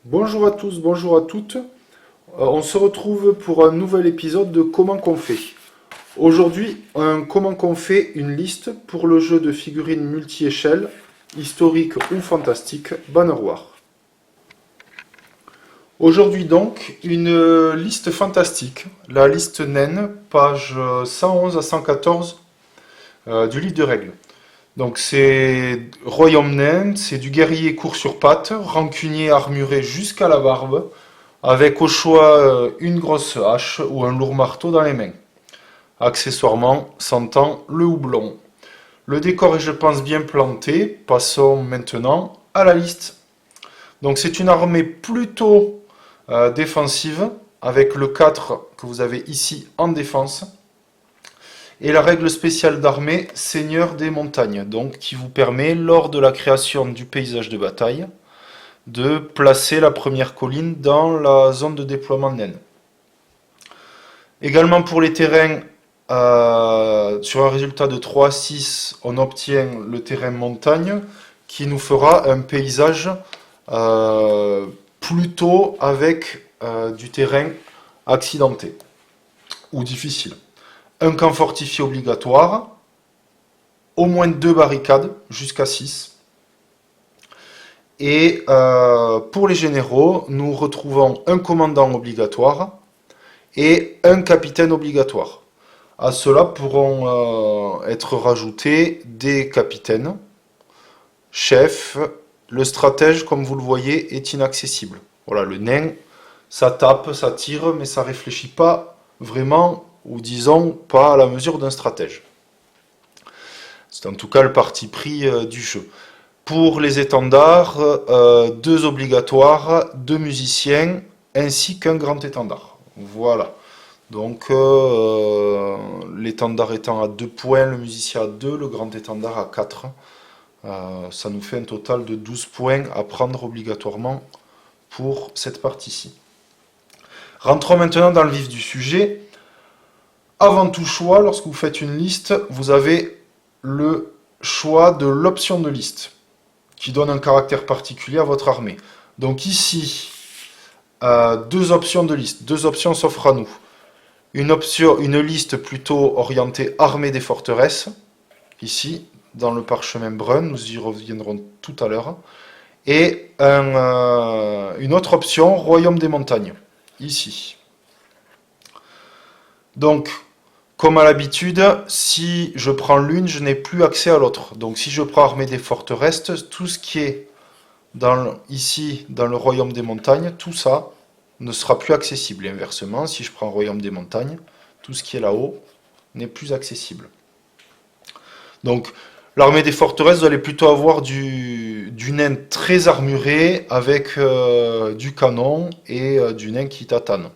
Bonjour à tous, bonjour à toutes. On se retrouve pour un nouvel épisode de Comment qu'on fait. Aujourd'hui, un Comment qu'on fait une liste pour le jeu de figurines multi-échelles, historique ou fantastique, Bannerwar. Aujourd'hui donc, une liste fantastique, la liste naine, page 111 à 114 du livre de règles. Donc c'est Royaume nain, c'est du guerrier court sur pattes, rancunier armuré jusqu'à la barbe, avec au choix une grosse hache ou un lourd marteau dans les mains. Accessoirement, s'entend le houblon. Le décor est, je pense, bien planté. Passons maintenant à la liste. Donc c'est une armée plutôt défensive, avec le 4 que vous avez ici en défense. Et la règle spéciale d'armée, Seigneur des montagnes, donc qui vous permet, lors de la création du paysage de bataille, de placer la première colline dans la zone de déploiement naine. Également pour les terrains, sur un résultat de 3 à 6, on obtient le terrain montagne qui nous fera un paysage plutôt avec du terrain accidenté ou difficile. Un camp fortifié obligatoire, au moins 2 barricades jusqu'à 6. Et pour les généraux, nous retrouvons un commandant obligatoire et un capitaine obligatoire. À cela pourront être rajoutés des capitaines, chefs. Le stratège, comme vous le voyez, est inaccessible. Voilà, le nain, ça tape, ça tire, mais ça réfléchit pas vraiment, ou disons pas à la mesure d'un stratège. C'est en tout cas le parti pris du jeu. Pour les étendards, 2 obligatoires, 2 musiciens, ainsi qu'un grand étendard. Voilà. Donc l'étendard étant à 2 points, le musicien à 2, le grand étendard à 4. Ça nous fait un total de 12 points à prendre obligatoirement pour cette partie-ci. Rentrons maintenant dans le vif du sujet. Avant tout choix, lorsque vous faites une liste, vous avez le choix de l'option de liste, qui donne un caractère particulier à votre armée. Donc ici, 2 options de liste, 2 options s'offrent à nous. Une liste plutôt orientée armée des forteresses, ici, dans le parchemin brun, nous y reviendrons tout à l'heure. Et une autre option, royaume des montagnes, ici. Donc, comme à l'habitude, si je prends l'une, je n'ai plus accès à l'autre. Donc si je prends armée des forteresses, tout ce qui est ici, dans le royaume des montagnes, tout ça ne sera plus accessible. Et inversement, si je prends royaume des montagnes, tout ce qui est là-haut n'est plus accessible. Donc l'armée des forteresses, vous allez plutôt avoir du nain très armuré avec du canon et du nain qui tatane.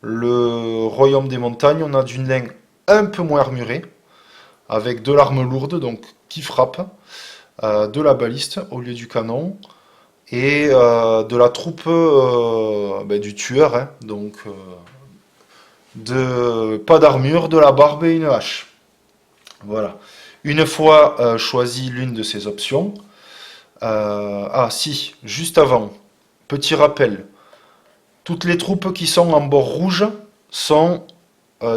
Le royaume des montagnes, on a du nain un peu moins armuré, avec de l'arme lourde, donc qui frappe, de la baliste au lieu du canon, et de la troupe du tueur, hein, donc pas d'armure, de la barbe et une hache. Voilà. Une fois choisi l'une de ces options, si, juste avant, petit rappel, toutes les troupes qui sont en bord rouge sont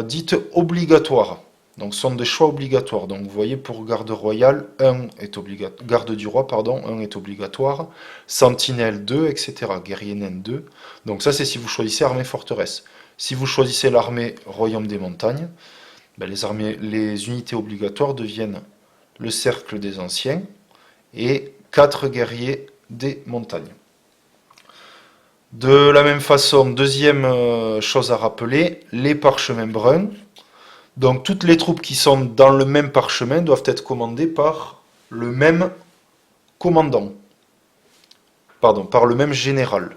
dites obligatoires. Donc ce sont des choix obligatoires. Donc vous voyez, pour garde royale, 1 est obligatoire. Garde du roi, pardon, 1 est obligatoire. Sentinelle 2, etc. Guerrier nain 2. Donc ça c'est si vous choisissez armée forteresse. Si vous choisissez l'armée royaume des montagnes, les unités obligatoires deviennent le cercle des anciens et 4 guerriers des montagnes. De la même façon, deuxième chose à rappeler, les parchemins bruns. Donc toutes les troupes qui sont dans le même parchemin doivent être commandées par le même commandant. Pardon, par le même général,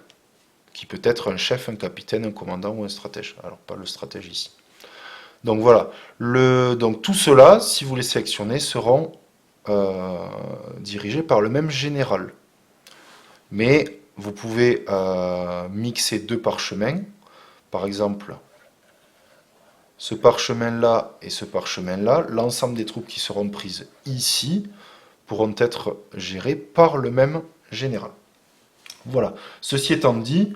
qui peut être un chef, un capitaine, un commandant ou un stratège. Alors pas le stratège ici. Donc voilà, donc tout cela, si vous les sélectionnez, seront dirigés par le même général. Mais vous pouvez mixer 2 parchemins, par exemple ce parchemin-là et ce parchemin-là, l'ensemble des troupes qui seront prises ici pourront être gérées par le même général. Voilà. Ceci étant dit,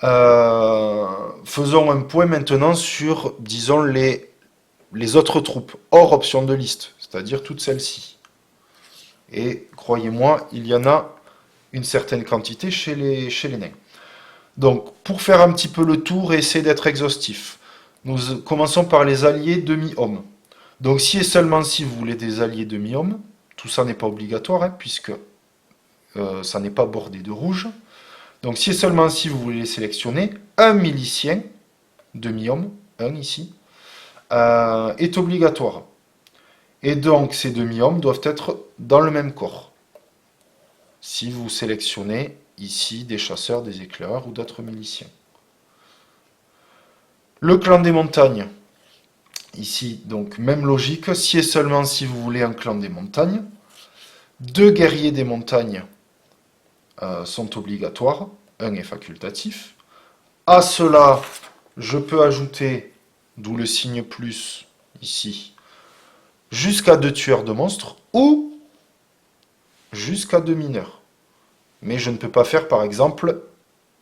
faisons un point maintenant sur, disons, les autres troupes, hors option de liste, c'est-à-dire toutes celles-ci. Et croyez-moi, il y en a une certaine quantité chez les nains. Donc, pour faire un petit peu le tour et essayer d'être exhaustif, nous commençons par les alliés demi-hommes. Donc, si et seulement si vous voulez des alliés demi-hommes, tout ça n'est pas obligatoire, hein, puisque ça n'est pas bordé de rouge. Donc, si et seulement si vous voulez les sélectionner, un milicien, demi-homme, un ici, est obligatoire. Et donc, ces demi-hommes doivent être dans le même corps. Si vous sélectionnez ici des chasseurs, des éclaireurs ou d'autres miliciens. Le clan des montagnes, ici, donc même logique, si et seulement si vous voulez un clan des montagnes. Deux guerriers des montagnes sont obligatoires, un est facultatif. À cela, je peux ajouter, d'où le signe plus ici, jusqu'à 2 tueurs de monstres ou jusqu'à 2 mineurs. Mais je ne peux pas faire par exemple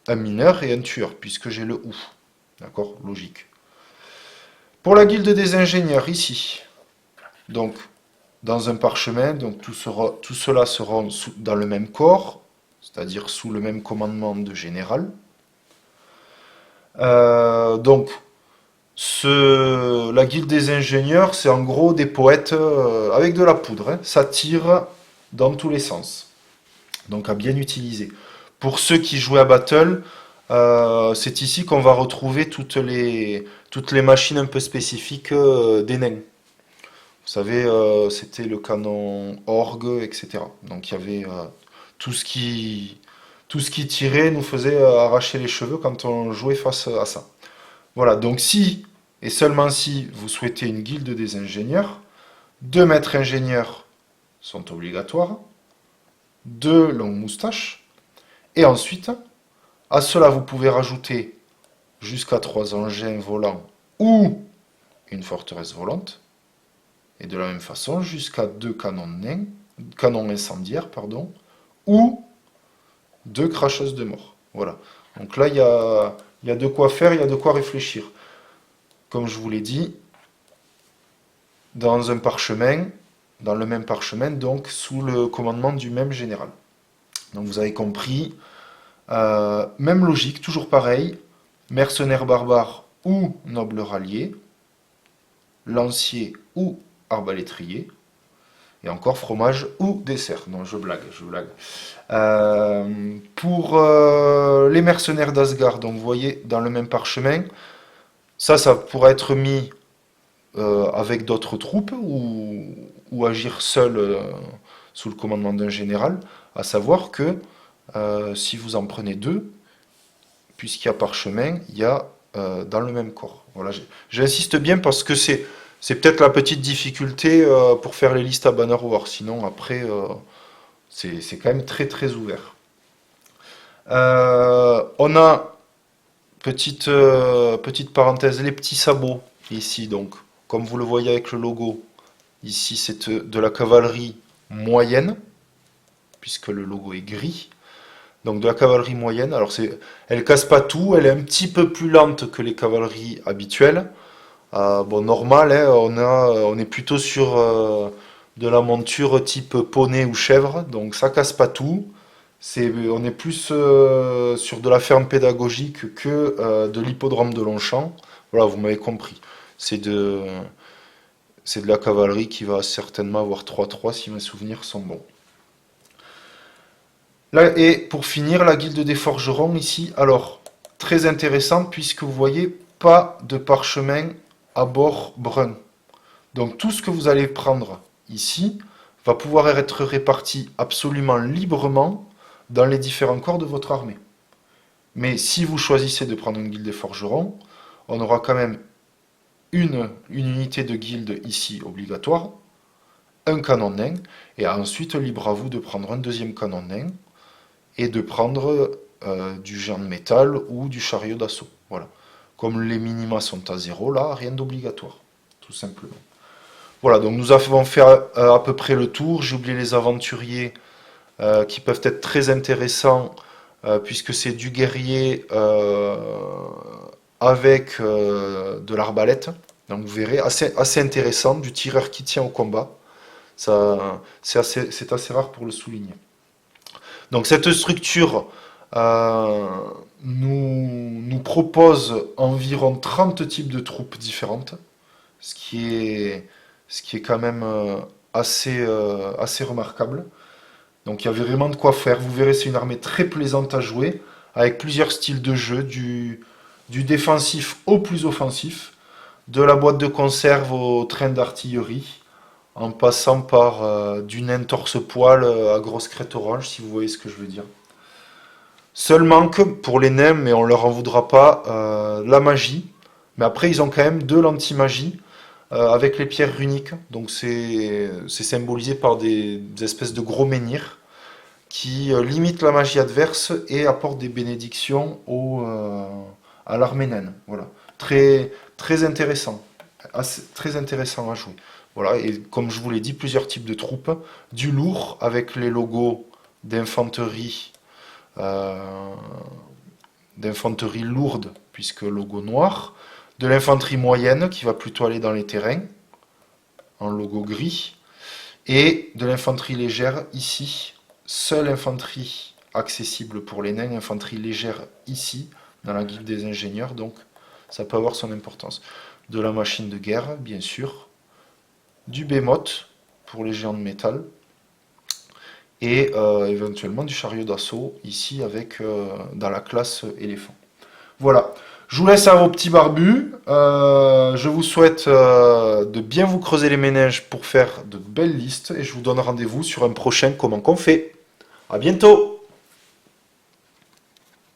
un mineur et un tueur, puisque j'ai le ou. D'accord? Logique. Pour la guilde des ingénieurs, ici, donc dans un parchemin, donc tout cela sera dans le même corps, c'est-à-dire sous le même commandement de général. Donc, la guilde des ingénieurs, c'est en gros des poètes avec de la poudre, hein. Ça tire dans tous les sens. Donc à bien utiliser. Pour ceux qui jouent à Battle, c'est ici qu'on va retrouver toutes les machines un peu spécifiques des nains. Vous savez, c'était le canon orgue, etc. Donc il y avait tout ce qui, tout ce qui tirait nous faisait arracher les cheveux quand on jouait face à ça. Voilà, donc si, et seulement si, vous souhaitez une guilde des ingénieurs, 2 maîtres ingénieurs sont obligatoires, 2 longues moustaches, et ensuite, à cela vous pouvez rajouter jusqu'à 3 engins volants ou une forteresse volante, et de la même façon jusqu'à 2 canons nains, canons incendiaires, pardon, ou 2 cracheuses de mort. Voilà. Donc là, il y a de quoi faire, il y a de quoi réfléchir. Comme je vous l'ai dit, dans un parchemin, dans le même parchemin, donc sous le commandement du même général. Donc vous avez compris, même logique, toujours pareil, mercenaire barbare ou noble rallié, lancier ou arbalétrier, et encore fromage ou dessert. Non, je blague, je blague. Pour les mercenaires d'Asgard, donc vous voyez, dans le même parchemin, ça pourrait être mis avec d'autres troupes ou agir seul sous le commandement d'un général, à savoir que si vous en prenez 2, puisqu'il y a parchemin, il y a dans le même corps. Voilà, j'insiste bien parce que c'est peut-être la petite difficulté pour faire les listes à Banner War. Sinon, après, c'est quand même très très ouvert. On a, petite parenthèse, les petits sabots ici. Donc, comme vous le voyez avec le logo, ici c'est de la cavalerie moyenne, puisque le logo est gris. Donc de la cavalerie moyenne. Alors elle casse pas tout, elle est un petit peu plus lente que les cavaleries habituelles. Bon, normal, hein, on est plutôt sur de la monture type poney ou chèvre, donc ça casse pas tout. On est plus sur de la ferme pédagogique que de l'hippodrome de Longchamp. Voilà, vous m'avez compris. C'est de, c'est de la cavalerie qui va certainement avoir 3-3 si mes souvenirs sont bons. Là, et pour finir, la guilde des forgerons ici. Alors, très intéressant puisque vous voyez pas de parchemin à bord brun. Donc tout ce que vous allez prendre ici va pouvoir être réparti absolument librement dans les différents corps de votre armée. Mais si vous choisissez de prendre une guilde des forgerons, on aura quand même une unité de guilde ici obligatoire, un canon nain, et ensuite libre à vous de prendre un deuxième canon nain et de prendre du géant de métal ou du chariot d'assaut. Voilà. Comme les minima sont à 0, là, rien d'obligatoire, tout simplement. Voilà, donc nous avons fait à peu près le tour. J'ai oublié les aventuriers qui peuvent être très intéressants puisque c'est du guerrier avec de l'arbalète. Donc vous verrez, assez intéressant, du tireur qui tient au combat. Ça, c'est assez rare pour le souligner. Donc cette structure nous propose environ 30 types de troupes différentes, ce qui est, ce qui est quand même assez remarquable. Donc il y avait vraiment de quoi faire. Vous verrez, c'est une armée très plaisante à jouer, avec plusieurs styles de jeu, du défensif au plus offensif, de la boîte de conserve au train d'artillerie, en passant par du nain torse-poil à grosse crête orange, si vous voyez ce que je veux dire. Seul manque pour les nains, mais on leur en voudra pas, la magie. Mais après, ils ont quand même de l'anti-magie avec les pierres runiques. Donc c'est symbolisé par des espèces de gros menhirs qui limitent la magie adverse et apportent des bénédictions à l'armée naine. Voilà. Très intéressant. Très intéressant à jouer. Voilà, et comme je vous l'ai dit, plusieurs types de troupes. Du lourd avec les logos d'infanterie euh, d'infanterie lourde, puisque logo noir. De l'infanterie moyenne qui va plutôt aller dans les terrains, en logo gris. Et de l'infanterie légère ici. Seule infanterie accessible pour les nains, infanterie légère ici, dans la guilde des ingénieurs, donc ça peut avoir son importance. De la machine de guerre, bien sûr. Du Behemoth pour les géants de métal. Et éventuellement du chariot d'assaut ici avec dans la classe éléphant. Voilà. Je vous laisse à vos petits barbus. Je vous souhaite de bien vous creuser les méninges pour faire de belles listes et je vous donne rendez-vous sur un prochain Comment qu'on fait. À bientôt!